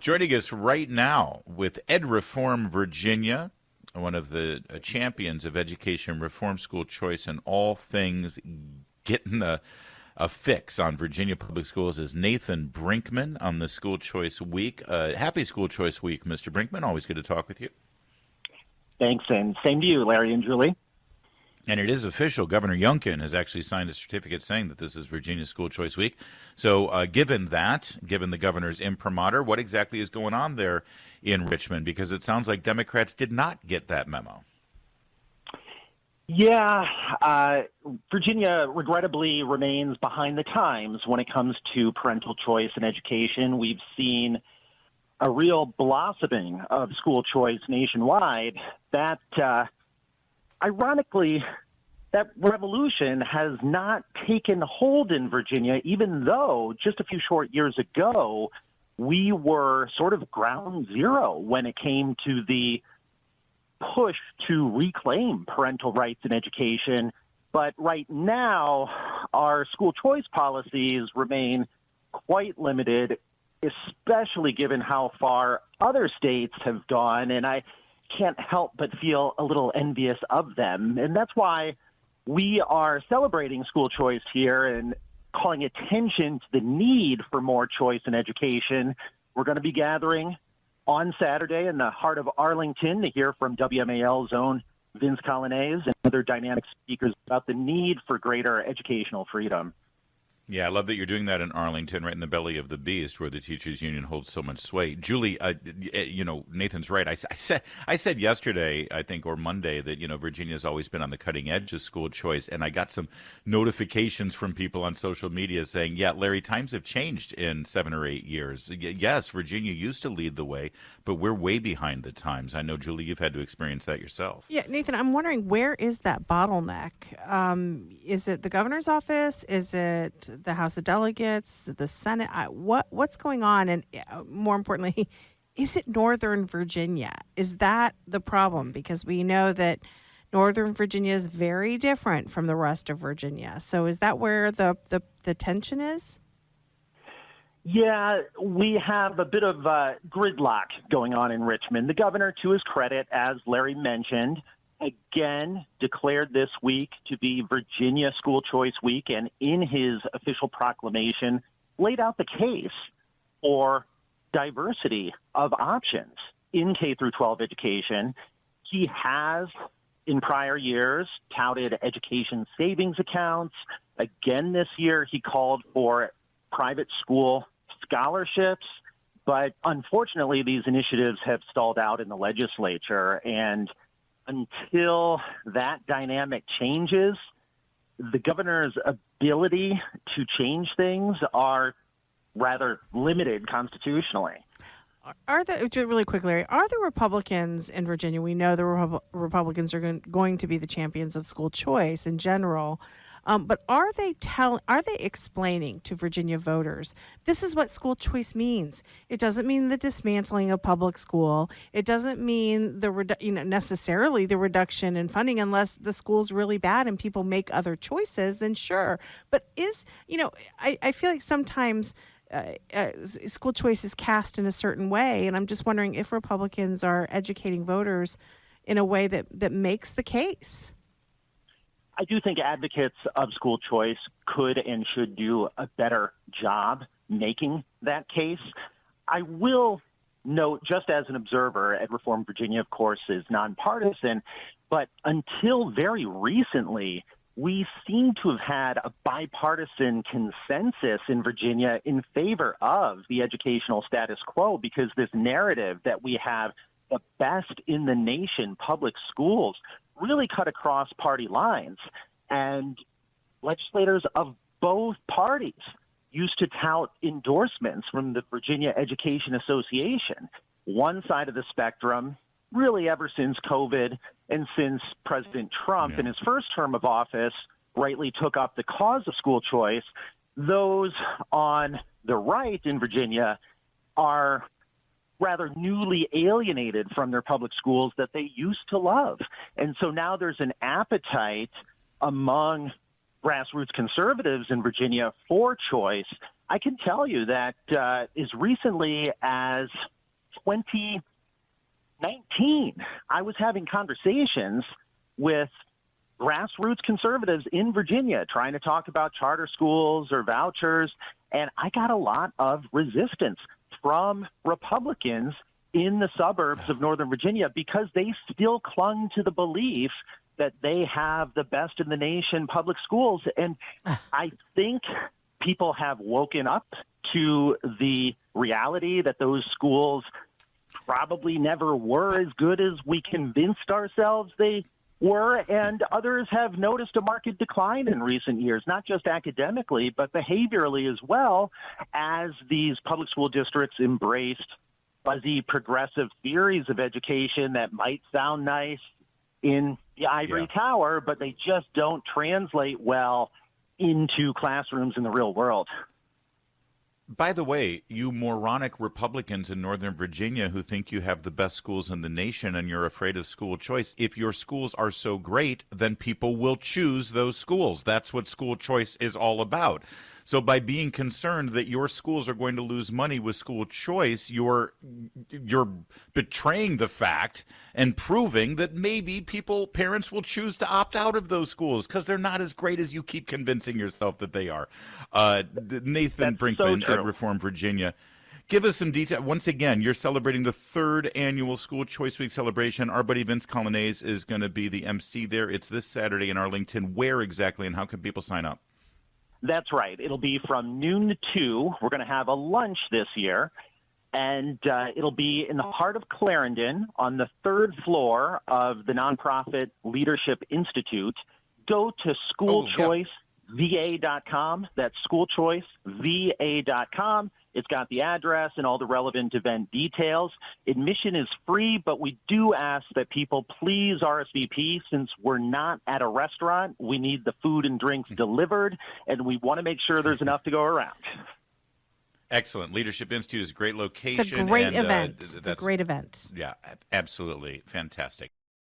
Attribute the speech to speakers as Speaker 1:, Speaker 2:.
Speaker 1: Joining us right now with EdReform Virginia, one of the champions of education reform, school choice, and all things getting a fix on Virginia public schools, is Nathan Brinkman on the School Choice Week. Happy School Choice Week, Mr. Brinkman. Always good to talk with you.
Speaker 2: Thanks, and same to you, Larry and Julie.
Speaker 1: And it is official. Governor Youngkin has actually signed a certificate saying that this is Virginia School Choice Week. So given the governor's imprimatur, what exactly is going on there in Richmond? Because it sounds like Democrats did not get that memo.
Speaker 2: Yeah, Virginia regrettably remains behind the times when it comes to parental choice in education. We've seen a real blossoming of school choice nationwide that ironically, that revolution has not taken hold in Virginia, even though just a few short years ago, we were sort of ground zero when it came to the push to reclaim parental rights in education. But right now, our school choice policies remain quite limited, especially given how far other states have gone. And I can't help but feel a little envious of them. And that's why we are celebrating school choice here and calling attention to the need for more choice in education. We're going to be gathering on Saturday in the heart of Arlington to hear from WMAL's own Vince Colonnese and other dynamic speakers about the need for greater educational freedom.
Speaker 1: Yeah, I love that you're doing that in Arlington, right in the belly of the beast, where the teachers union holds so much sway. Julie, Nathan's right. I said yesterday, I think, or Monday, that Virginia's always been on the cutting edge of school choice, and I got some notifications from people on social media saying, "Yeah, Larry, times have changed in 7 or 8 years. Yes, Virginia used to lead the way, but we're way behind the times." I know, Julie, you've had to experience that yourself.
Speaker 3: Yeah, Nathan, I'm wondering, where is that bottleneck? Is it the governor's office? Is it the House of Delegates, the Senate? What's going on? And more importantly, is it Northern Virginia? Is that the problem? Because we know that Northern Virginia is very different from the rest of Virginia. So is that where the tension is?
Speaker 2: Yeah, we have a bit of gridlock going on in Richmond. The governor, to his credit, as Larry mentioned, again declared this week to be Virginia School Choice Week, and in his official proclamation laid out the case for diversity of options in K through 12 education. He has, in prior years, touted education savings accounts. Again this year, he called for private school scholarships, but unfortunately, these initiatives have stalled out in the legislature, and until that dynamic changes, the governor's ability to change things are rather limited constitutionally.
Speaker 3: Really quick, Larry, are the Republicans in Virginia, we know the Republicans are going to be the champions of school choice in general, but are they explaining to Virginia voters, this is what school choice means? It doesn't mean the dismantling of public school. It doesn't mean necessarily the reduction in funding unless the school's really bad and people make other choices, then sure. But I feel like sometimes school choice is cast in a certain way, and I'm just wondering if Republicans are educating voters in a way that makes the case.
Speaker 2: I do think advocates of school choice could and should do a better job making that case. I will note, just as an observer, EdReform Virginia, of course, is nonpartisan, but until very recently, we seem to have had a bipartisan consensus in Virginia in favor of the educational status quo, because this narrative that we have the best in the nation public schools really cut across party lines. And legislators of both parties used to tout endorsements from the Virginia Education Association. One side of the spectrum, really ever since COVID and since President Trump in his first term of office rightly took up the cause of school choice, those on the right in Virginia are rather newly alienated from their public schools that they used to love. And so now there's an appetite among grassroots conservatives in Virginia for choice. I can tell you that as recently as 2019, I was having conversations with grassroots conservatives in Virginia trying to talk about charter schools or vouchers, and I got a lot of resistance from Republicans in the suburbs of Northern Virginia because they still clung to the belief that they have the best in the nation public schools. And I think people have woken up to the reality that those schools probably never were as good as we convinced ourselves they were, and others have noticed a marked decline in recent years, not just academically, but behaviorally as well, as these public school districts embraced fuzzy progressive theories of education that might sound nice in the ivory tower, but they just don't translate well into classrooms in the real world.
Speaker 1: By the way, you moronic Republicans in Northern Virginia who think you have the best schools in the nation and you're afraid of school choice, if your schools are so great, then people will choose those schools. That's what school choice is all about. So by being concerned that your schools are going to lose money with school choice, you're betraying the fact and proving that maybe parents will choose to opt out of those schools because they're not as great as you keep convincing yourself that they are. Nathan Brinkman, EdReform Virginia. Give us some detail. Once again, you're celebrating the 3rd annual School Choice Week celebration. Our buddy Vince Colonnese is going to be the MC there. It's this Saturday in Arlington. Where exactly, and how can people sign up?
Speaker 2: That's right. It'll be from noon to 2. We're going to have a lunch this year, and it'll be in the heart of Clarendon on the 3rd floor of the nonprofit Leadership Institute. Go to schoolchoiceva.com. That's schoolchoiceva.com. It's got the address and all the relevant event details. Admission is free, but we do ask that people please RSVP since we're not at a restaurant. We need the food and drinks delivered, and we want to make sure there's enough to go around.
Speaker 1: Excellent. Leadership Institute is a great location.
Speaker 3: It's a great event. It's a great event.
Speaker 1: Yeah, absolutely. Fantastic.